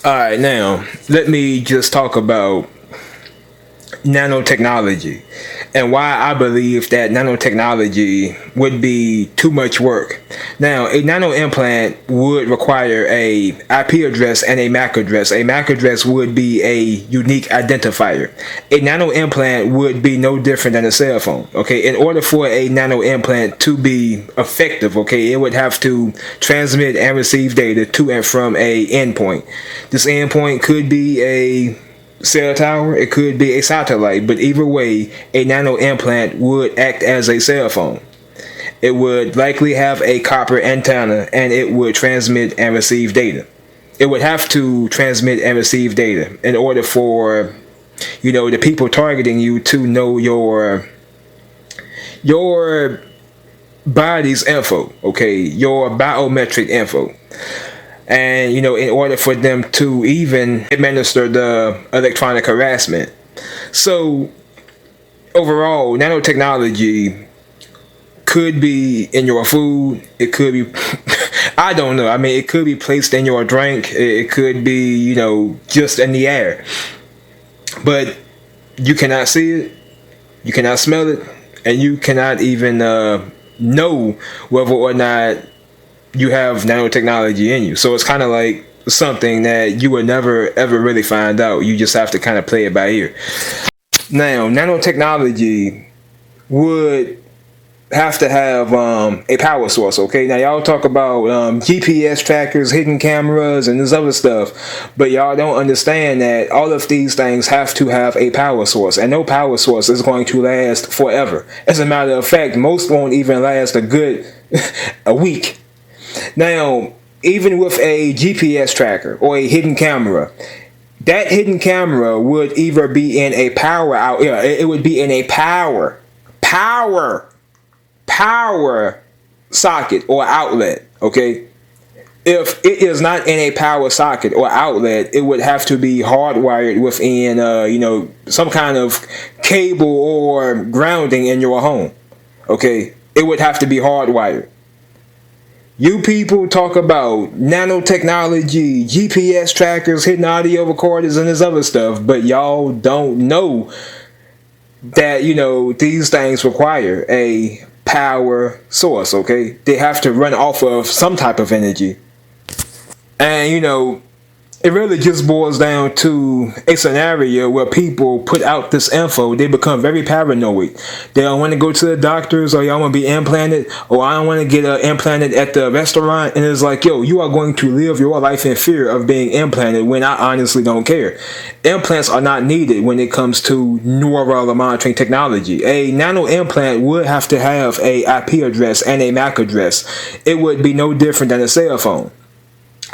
All right, now let me just talk about nanotechnology and why I believe that nanotechnology would be too much work. Now, a nano implant would require a IP address and a MAC address. A MAC address would be a unique identifier. A nano implant would be no different than a cell phone. Okay, in order for a nano implant to be effective, okay, it would have to transmit and receive data to and from a endpoint. This endpoint could be a cell tower, it could be a satellite, but either way, a nano implant would act as a cell phone. It would likely have a copper antenna and it would transmit and receive data. It would have to transmit and receive data in order for, the people targeting you to know your body's info, okay, your biometric info. And, in order for them to even administer the electronic harassment. So, overall, nanotechnology could be in your food. It could be, I don't know. I mean, it could be placed in your drink. It could be, just in the air. But you cannot see it. You cannot smell it. And you cannot even know whether or not you have nanotechnology in you. So it's kind of like something that you would never ever really find out. You just have to kind of play it by ear. Now, nanotechnology would have to have a power source, okay? Now, y'all talk about GPS trackers, hidden cameras, and this other stuff, but y'all don't understand that all of these things have to have a power source, and no power source is going to last forever. As a matter of fact, most won't even last a week. Now, even with a GPS tracker or a hidden camera, that hidden camera would either be in a power out. Yeah, it would be in a power socket or outlet. Okay, if it is not in a power socket or outlet, it would have to be hardwired within, some kind of cable or grounding in your home. Okay, it would have to be hardwired. You people talk about nanotechnology, GPS trackers, hidden audio recorders, and this other stuff, but y'all don't know that, these things require a power source, okay? They have to run off of some type of energy. And, it really just boils down to a scenario where people put out this info. They become very paranoid. They don't want to go to the doctors, or y'all want to be implanted, or I don't want to get implanted at the restaurant. And it's like, yo, you are going to live your life in fear of being implanted when I honestly don't care. Implants are not needed when it comes to neural monitoring technology. A nano implant would have to have a IP address and a MAC address. It would be no different than a cell phone.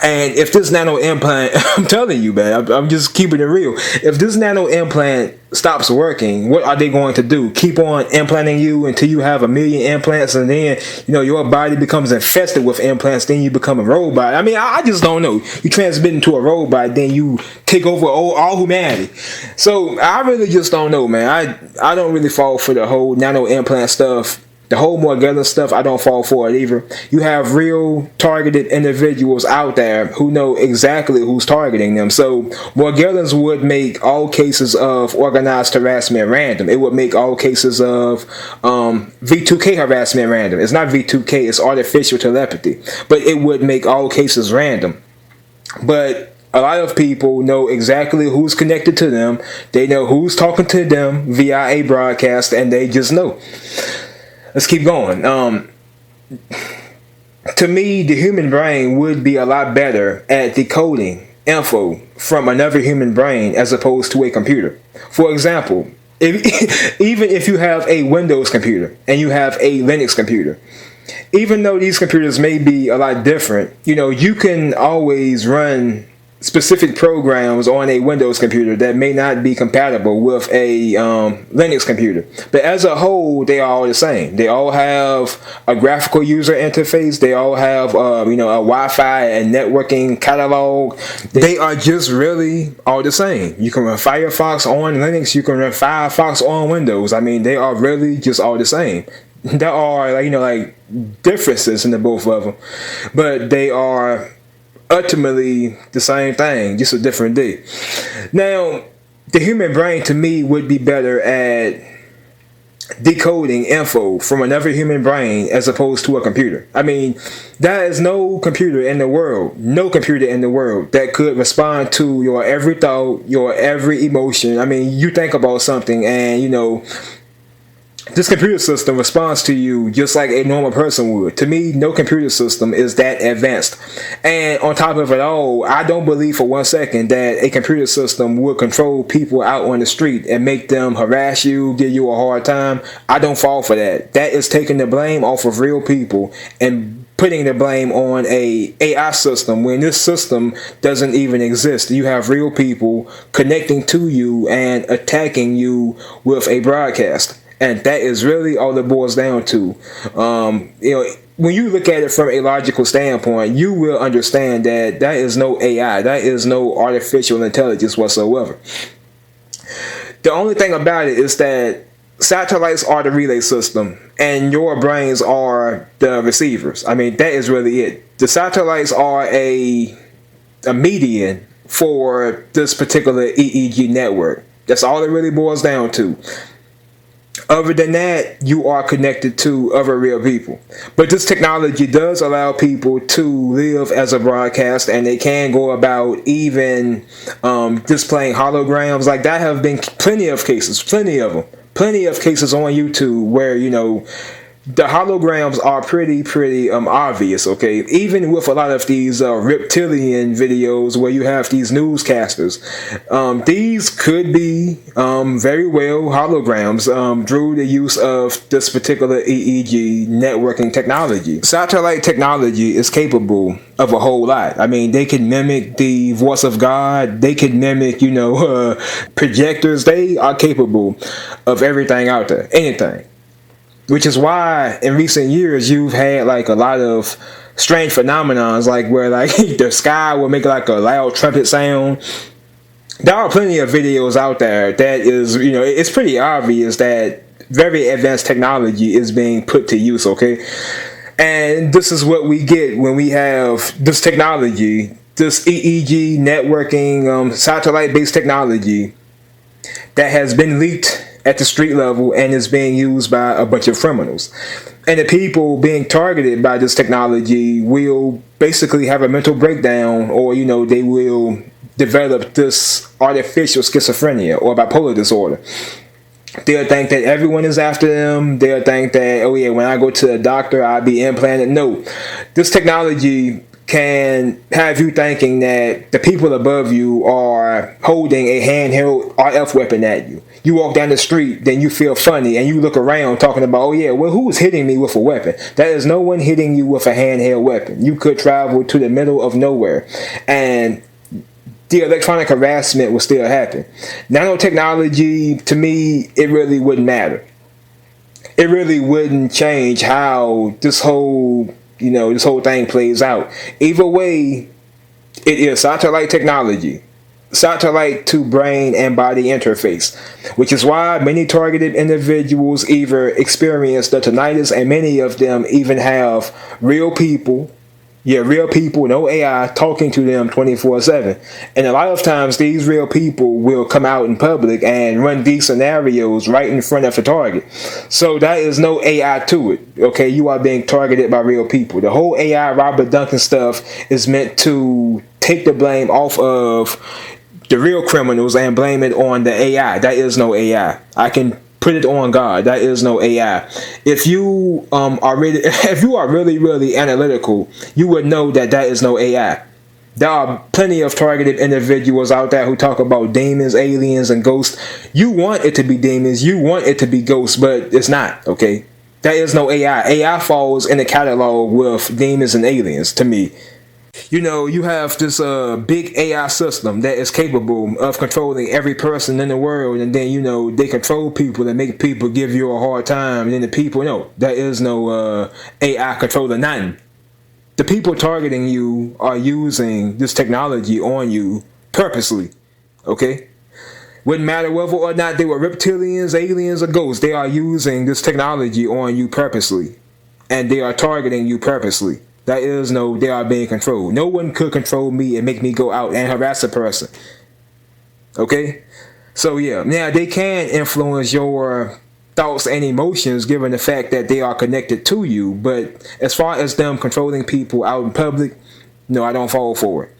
And if this nano implant, I'm telling you, man, I'm just keeping it real. If this nano implant stops working, what are they going to do? Keep on implanting you until you have 1 million implants, and then, your body becomes infested with implants, then you become a robot. I mean, I just don't know. You transmit into a robot, then you take over all humanity. So I really just don't know, man. I don't really fall for the whole nano implant stuff. The whole Morgellons stuff, I don't fall for it either. You have real targeted individuals out there who know exactly who's targeting them. So Morgellons would make all cases of organized harassment random. It would make all cases of V2K harassment random. It's not V2K, it's artificial telepathy. But it would make all cases random. But a lot of people know exactly who's connected to them. They know who's talking to them via a broadcast, and they just know. Let's keep going. To me, the human brain would be a lot better at decoding info from another human brain as opposed to a computer. For example, even if you have a Windows computer and you have a Linux computer, even though these computers may be a lot different, you can always run specific programs on a Windows computer that may not be compatible with a Linux computer. But as a whole, they are all the same. They all have a graphical user interface. They all have, a Wi-Fi and networking catalog. They are just really all the same. You can run Firefox on Linux. You can run Firefox on Windows. I mean, they are really just all the same. There are, differences in the both of them. But they are ultimately the same thing, just a different day. Now, the human brain to me would be better at decoding info from another human brain as opposed to a computer. I mean, there is no computer in the world, that could respond to your every thought, your every emotion. I mean, you think about something and, this computer system responds to you just like a normal person would. To me, no computer system is that advanced. And on top of it all, I don't believe for 1 second that a computer system would control people out on the street and make them harass you, give you a hard time. I don't fall for that. That is taking the blame off of real people and putting the blame on a AI system when this system doesn't even exist. You have real people connecting to you and attacking you with a broadcast. And that is really all it boils down to. When you look at it from a logical standpoint, you will understand that that is no AI. That is no artificial intelligence whatsoever. The only thing about it is that satellites are the relay system and your brains are the receivers. I mean, that is really it. The satellites are a median for this particular EEG network. That's all it really boils down to. Other than that, you are connected to other real people. But this technology does allow people to live as a broadcast, and they can go about even displaying holograms. Like, that have been plenty of cases on YouTube where, the holograms are pretty obvious, okay? Even with a lot of these reptilian videos where you have these newscasters, these could be very well holograms through the use of this particular EEG networking technology. Satellite technology is capable of a whole lot. I mean, they can mimic the voice of God. They can mimic, projectors. They are capable of everything out there, anything. Which is why in recent years you've had like a lot of strange phenomenons, like where like the sky will make like a loud trumpet sound. There are plenty of videos out there that is, it's pretty obvious that very advanced technology is being put to use, okay? And this is what we get when we have this technology, this EEG networking, satellite-based technology that has been leaked at the street level and is being used by a bunch of criminals. And the people being targeted by this technology will basically have a mental breakdown, or, they will develop this artificial schizophrenia or bipolar disorder. They'll think that everyone is after them. They'll think that, oh yeah, when I go to the doctor, I'll be implanted. No, this technology can have you thinking that the people above you are holding a handheld RF weapon at you. You walk down the street, then you feel funny, and you look around talking about, oh yeah, well, who's hitting me with a weapon? There is no one hitting you with a handheld weapon. You could travel to the middle of nowhere, and the electronic harassment will still happen. Nanotechnology, to me, it really wouldn't matter. It really wouldn't change how this whole thing plays out. Either way, it is satellite technology. Satellite to brain and body interface, which is why many targeted individuals either experience the tinnitus, and many of them even have real people, no AI, talking to them 24/7. And a lot of times these real people will come out in public and run these scenarios right in front of the target. So there is no AI to it, okay? You are being targeted by real people. The whole AI Robert Duncan stuff is meant to take the blame off of the real criminals and blame it on the AI. That is no AI. I can put it on God. That is no AI. If you are really analytical, you would know that is no AI. There are plenty of targeted individuals out there who talk about demons, aliens, and ghosts. You want it to be demons, you want it to be ghosts, but it's not, okay? That is no AI. AI falls in the catalog with demons and aliens, to me. You have this big AI system that is capable of controlling every person in the world, and then, they control people and make people give you a hard time, and then the people, no, there is no AI controlling nothing. The people targeting you are using this technology on you purposely, okay? Wouldn't matter whether or not they were reptilians, aliens, or ghosts, they are using this technology on you purposely, and they are targeting you purposely. There is no they are being controlled. No one could control me and make me go out and harass a person. Okay? So yeah, now they can influence your thoughts and emotions given the fact that they are connected to you, but as far as them controlling people out in public, no, I don't fall for it.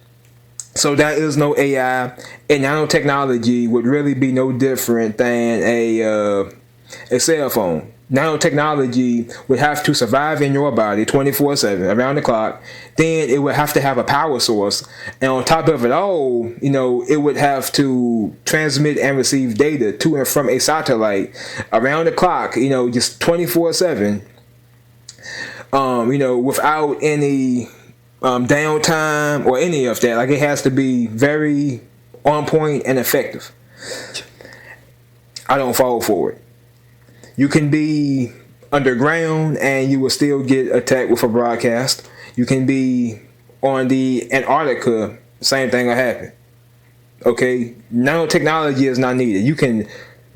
So that is no AI, and nanotechnology would really be no different than a cell phone. Nanotechnology would have to survive in your body 24/7, around the clock. Then it would have to have a power source, and on top of it all, it would have to transmit and receive data to and from a satellite around the clock. Just 24/7. Without any downtime or any of that. Like, it has to be very on point and effective. I don't fall for it. You can be underground and you will still get attacked with a broadcast. You can be on the Antarctica, same thing will happen. Okay? Nanotechnology is not needed. You can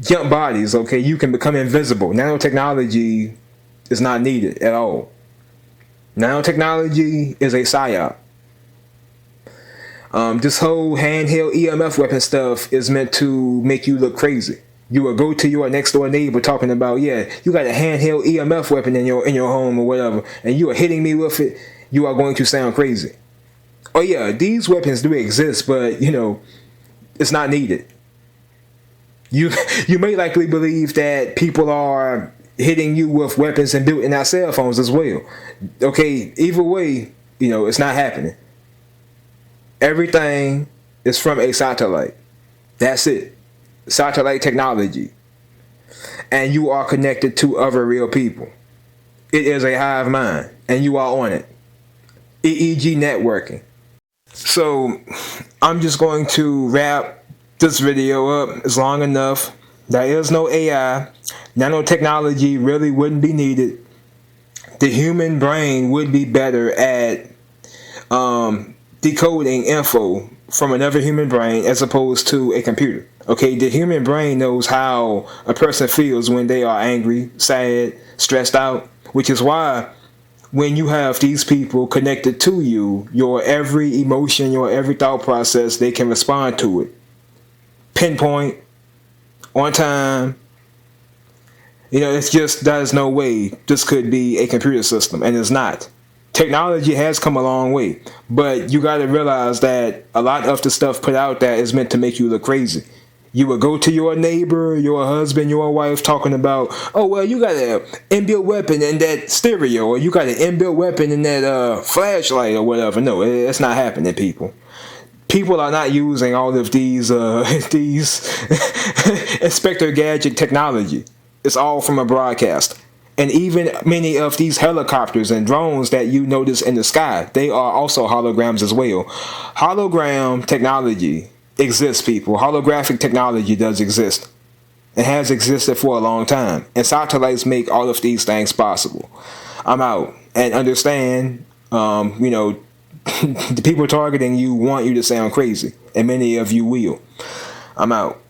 jump bodies, okay? You can become invisible. Nanotechnology is not needed at all. Nanotechnology is a psyop. This whole handheld EMF weapon stuff is meant to make you look crazy. You will go to your next door neighbor talking about, yeah, you got a handheld EMF weapon in your home or whatever, and you are hitting me with it. You are going to sound crazy. Oh yeah, these weapons do exist, but it's not needed. You may likely believe that people are hitting you with weapons and built in our cell phones as well. Okay, either way, it's not happening. Everything is from a satellite. That's it. Satellite technology. And you are connected to other real people. It is a hive mind, and you are on it. EEG networking. So, I'm just going to wrap this video up. It's long enough. There is no AI. Nanotechnology really wouldn't be needed. The human brain would be better at decoding info from another human brain as opposed to a computer. Okay, the human brain knows how a person feels when they are angry, sad, stressed out, which is why when you have these people connected to you, your every emotion, your every thought process, they can respond to it. Pinpoint, on time. It's just, there's no way this could be a computer system, and it's not. Technology has come a long way, but you got to realize that a lot of the stuff put out there is meant to make you look crazy. You would go to your neighbor, your husband, your wife, talking about, oh, well, you got an inbuilt weapon in that stereo, or you got an inbuilt weapon in that flashlight or whatever. No, it's not happening, people. People are not using all of these Inspector Gadget technology. It's all from a broadcast. And even many of these helicopters and drones that you notice in the sky, they are also holograms as well. Hologram technology exists, people. Holographic technology does exist. It has existed for a long time. And satellites make all of these things possible. I'm out. And understand, the people targeting you want you to sound crazy. And many of you will. I'm out.